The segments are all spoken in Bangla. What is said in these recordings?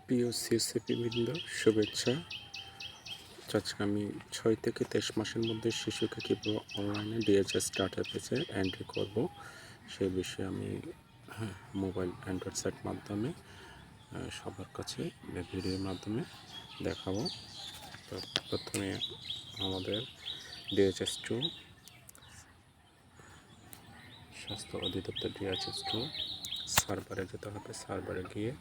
প্রিয় সিএসসিপি বৃন্দ, শুভেচ্ছা। আজকে আমি 6 থেকে 23 মাসের মধ্যে শিশুকে কীভাবে অনলাইনে ডিএচএস ডাটাবেসে এন্ট্রি করব সেই বিষয়ে আমি মোবাইল অ্যান্ড্রয়েড সেট মাধ্যমে সবার কাছে ভিডিওর মাধ্যমে দেখাবো। তো প্রথমে আমাদের DHS2 স্বাস্থ্য অধিদপ্তর DHS2 সার্ভারে যেতে হবে। সার্ভারে গিয়ে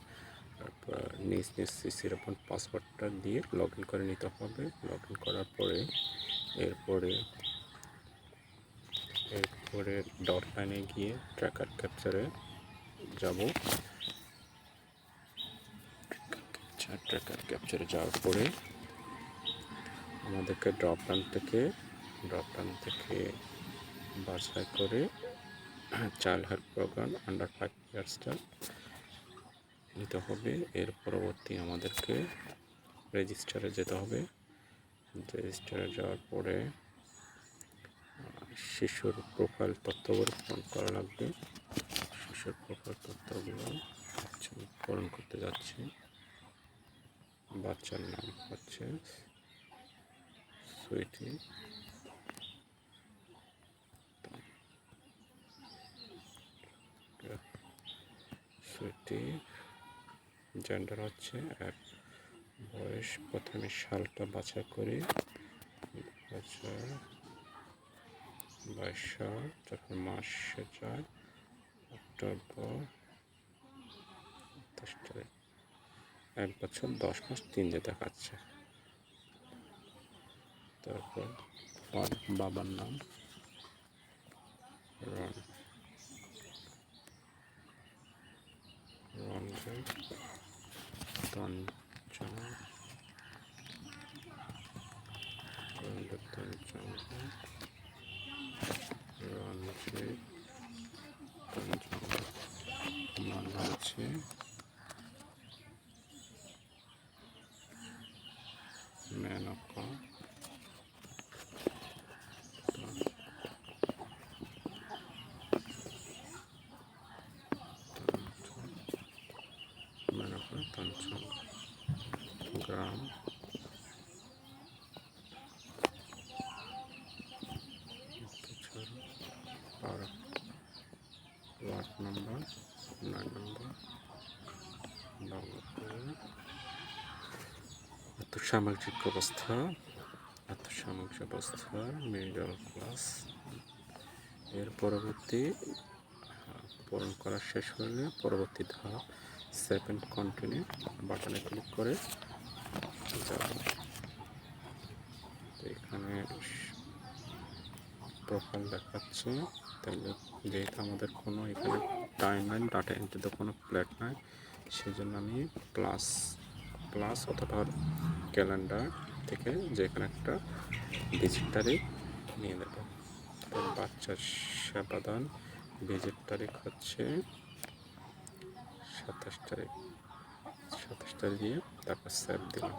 তারপর নিজ সিসির ওপর পাসওয়ার্ডটা দিয়ে লগ ইন করে নিতে হবে। লগ ইন করার পরে এরপরে ডট লাইনে গিয়ে ট্র্যাকার ক্যাপচারে যাব। ট্র্যাকার ক্যাপচারে যাওয়ার পরে আমাদেরকে ড্রপ ডাউন থেকে বাছাই করে চাইল্ড হেল্প প্রোগ্রাম আন্ডার 5 ইয়ার্সটা নিতে হবে। এর পরবর্তী আমাদেরকে রেজিস্টারে যেতে হবে। রেজিস্টারে যাওয়ার পরে শিশুর প্রোফাইল তথ্যগুলো পূরণ করা লাগবে। শিশুর প্রোফাইল তথ্যগুলো পূরণ করতে যাচ্ছি। বাচ্চার নাম হচ্ছে সুইটি, জেন্ডার হচ্ছে 1, বয়স প্রথমে সালটা বাছাই করে 2022 সাল, তারপর মাসে যায় অক্টোবর 28 তারিখ, 1 বছর 10 মাস 3 দিন দেখাচ্ছে। তারপর বাবার নাম রঞ্জন তঞ্চনা, হচ্ছে মেনকা, গ্রাম ওয়ার্ড নম্বর 9 নম্বর। আর্থসামাজিক অবস্থা মিডল ক্লাস। এর পরবর্তী পূরণ করা শেষ হলে পরবর্তী ধাপ 7 কন্টিনিউ বাটনে ক্লিক করে যাব। এখানে প্রোফাইল দেখাচ্ছে, তাহলে যেহেতু আমাদের কোনো এখানে টাইমলাইন ডাটা এন্ট্রিতে কোনো প্ল্যাট নাই, সেই জন্য আমি প্লাস অথবা ক্যালেন্ডার থেকে যেখানে একটা ভিজিট তারিখ নিয়ে নেব। বাচ্চার সেবাদান ভিজিট তারিখ হচ্ছে 27 তারিখ দিয়ে তারপর সেভ দিলাম।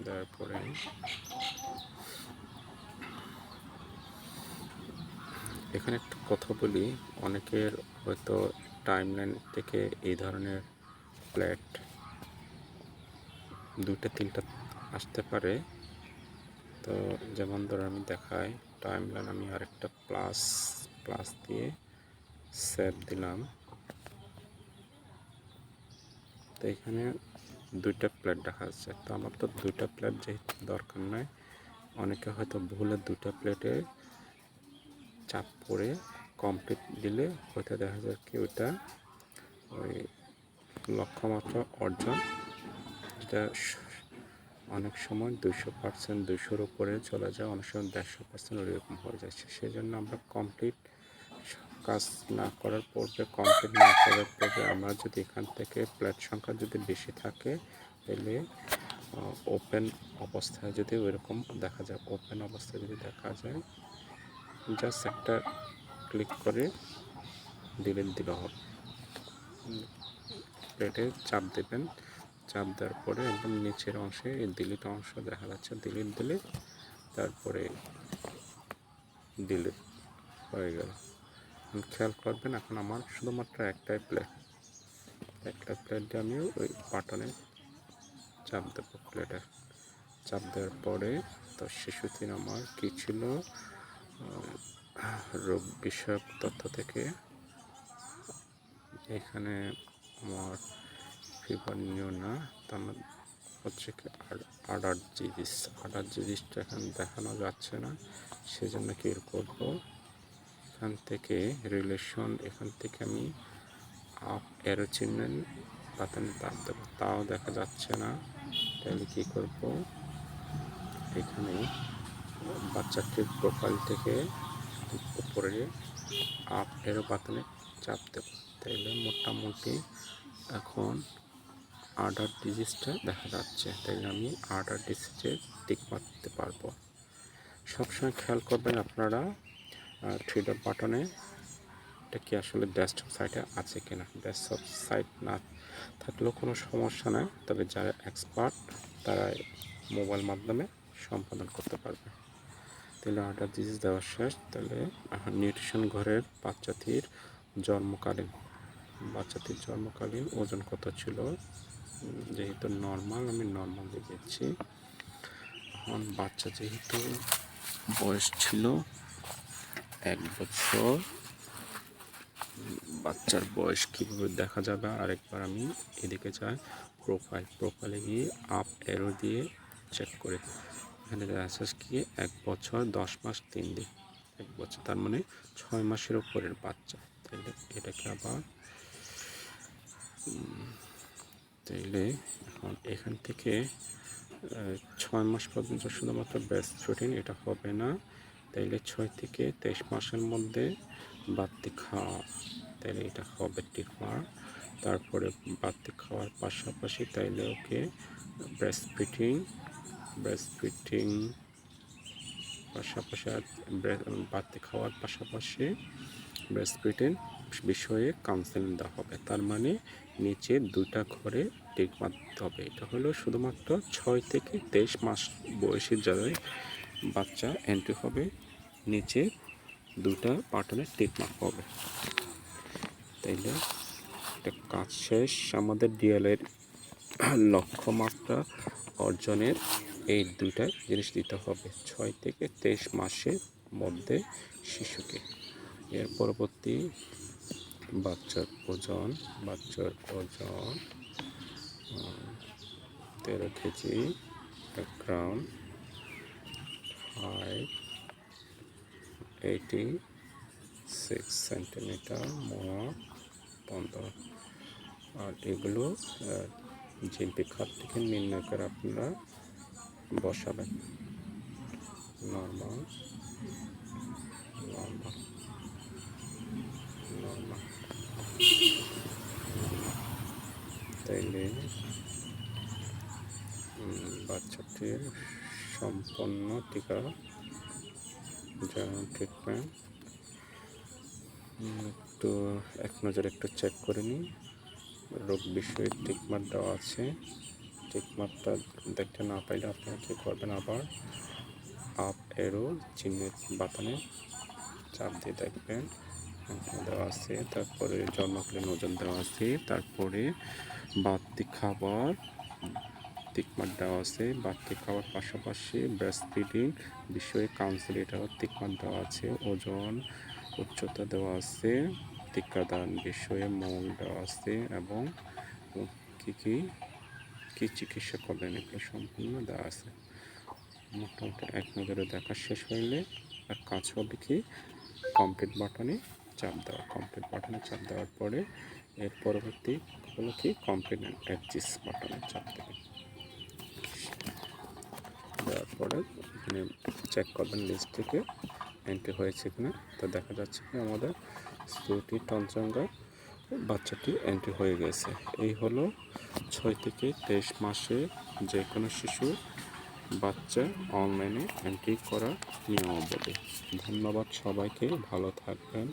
দেওয়ার পরে এখানে একটা কথা বলি, অনেকের হয়তো টাইমলাইন থেকে এই ধরনের প্ল্যাট 2-3টা আসতে পারে। তো যেমন ধরো আমি দেখাই, টাইমলাইন আমি আরেকটা প্লাস দিয়ে সেভ দিলাম। তো এখানে 2টা প্লেট দেখা যাচ্ছে। তো আমার তো 2টা প্লেট যেহেতু দরকার নাই, অনেকে হয়তো ভুলে 2টা প্লেটে চাপ পড়ে কমপ্লিট দিলে হয়তো দেখা যায় কি ওইটা ওই লক্ষ্যমাত্রা অর্জন, যেটা অনেক সময় 200%, 200-র উপরে চলে যায়, অনেক সময় 150% ওইরকম হয়ে যাচ্ছে। সেই জন্য আমরা কমপ্লিট কাজ না করার পূর্বে আমরা যদি এখান থেকে প্লেট সংখ্যা যদি বেশি থাকে, তাহলে ওপেন অবস্থায় যদি ওইরকম দেখা যায়, জাস্ট একটা ক্লিক করে ডিলিট দিলে হবে। প্লেটে চাপ দেবেন, চাপ দেওয়ার পরে একদম নিচের অংশে এই ডিলিট অংশ দেখা যাচ্ছে, ডিলিট দিলে তারপরে ডিলিট হয়ে গেল। খেয়াল করবেন, এখন আমার শুধুমাত্র একটাই প্লেট, একটা প্লেট দিয়ে আমি ওই বাটনে চাপ দেবো। প্লেটে চাপ দেওয়ার পরে তো শিশুটির আমার কী ছিল, রোগ বিষয়ক তথ্য থেকে এখানে আমার ফিভার নিও না, তার হচ্ছে কি জিনিসটা এখানে দেখানো যাচ্ছে না, সেজন্য কী করবো, এখান থেকে রিলেশন, এখান থেকে আমি আপ অ্যারো চিহ্ন বাটনে চাপ দেবো, তাও দেখা যাচ্ছে না। তাহলে কী করব, এখানে বাচ্চাটির প্রোফাইল থেকে উপরে আপ অ্যারো বাটনে চাপ দেব। তাইলে মোটামুটি এখন আর্ডার ডিজিটটা দেখা যাচ্ছে। তাইলে আমি আর্ডার ডিজিটে টিক মারতে পারবো। সবসময় খেয়াল করবেন আপনারা থ্রি ডট বাটনে এটা কি আসলে ডেস্কটপ সাইটে আছে কিনা। ডেস্কটপ সাইট না থাকলেও কোনো সমস্যা নাই, তবে যারা এক্সপার্ট তারা মোবাইল মাধ্যমে সম্পাদন করতে পারবে। তাহলে আর্ডার ডিজিট দেওয়া শেষ। তাহলে নিউট্রিশন ঘরের বাচ্চাটির জন্মকালীন ওজন কত ছিল, যেহেতু নর্মাল আমি নর্মাল দিয়ে দিচ্ছি। এখন বাচ্চা যেহেতু বয়স ছিল 1 বছর, বাচ্চার বয়স কীভাবে দেখা যাবে, আরেকবার আমি এদিকে যাই, প্রোফাইলে গিয়ে আপ অ্যারো দিয়ে চেক করে এখানে দেখা যাচ্ছে কি 1 বছর 10 মাস 3 দিন, 1 বছর তার মানে 6 মাসের উপরের বাচ্চা। তাইলে এটাকে আবার তাইলে এখন এখান থেকে 6 মাস পর্যন্ত শুধুমাত্র ব্রেস্ট ফিডিং এটা হবে না, তাইলে 6 থেকে 23 মাসের মধ্যে বাড়তি খাওয়া, তাইলে এটা হবে টিকমার। তারপরে বাড়তি খাওয়ার পাশাপাশি তাইলে ওকে ব্রেস্ট ফিডিং পাশাপাশি বাড়তি খাওয়ার পাশাপাশি ব্রেস্ট ফিডিং বিষয়ে কাউন্সেলিং দেওয়া হবে। তার মানে নিচে 2টা ঘরে টিক মারতে হবে। এটা হলো শুধুমাত্র 6 থেকে 23 মাস বয়সী যাদের বাচ্চা এন্ট্রি হবে, নিচে 2টা বাটনে টিক মারতে হবে। তাইলে এটা কাজ শেষ। আমাদের ডিএলের লক্ষ্যমাত্রা অর্জনের এই 2টা জিনিস দিতে হবে 6 থেকে 23 মাসের মধ্যে শিশুকে। এর পরবর্তী বাচ্চার ওজন 13 কেজি 1 গ্রাম 86 সেন্টিমিটার, মোয়া 15। আর এগুলো জিএমপি খাত থেকে নির্ণয় করে আপনারা বসাবেন। নর্মাল তাইলে বাচ্চাটির সম্পন্ন টিকা যেমন ট্রিটমেন্ট একটু এক নজরে একটু চেক করে নিই। রোগ বিষয়ে টিকমার্ক দেওয়া আছে, টিকমার্কটা দেখতে না পাইলে আপনারা কী করবেন, আবার আপ অ্যারো চিহ্নের বাটনে চাপ দিয়ে দেখবেন দেওয়া আছে। তারপরে জন্মকালীন ওজন দেওয়া আছে, তারপরে বাড়তি খাবার টিকমার্ক দেওয়া আছে, বাড়তি খাওয়ার পাশাপাশি ব্রেস্ট ফিডিং বিষয়ে কাউন্সিল এটাও টিকমার্ক দেওয়া আছে, ওজন উচ্চতা দেওয়া আছে, টিকাদান বিষয়ে মল দেওয়া আছে এবং কী চিকিৎসা করবেন এগুলো সম্পূর্ণ দেওয়া আছে। মোটামুটি এক নজরে দেখা শেষ হইলে আর কাজ হবে কি কমপ্লিট বাটনে চাপ দেওয়ার পরে এর পরবর্তী হলো কি কমপ্লিট অ্যাডজাস্ট বাটনে চাপ দেবেন। দেওয়ার পরে এখানে চেক করবেন লিস্ট থেকে এন্ট্রি হয়েছে কিনা। তো দেখা যাচ্ছে কি আমাদের শ্রুতি টঞ্চঙ্গা বাচ্চাটি এন্ট্রি হয়ে গেছে। এই হলো 6 থেকে 23 মাসে যে কোনো শিশু বাচ্চা অনলাইনে এন্ট্রি করার নিয়মাবলী। ধন্যবাদ সবাইকে, ভালো থাকবেন।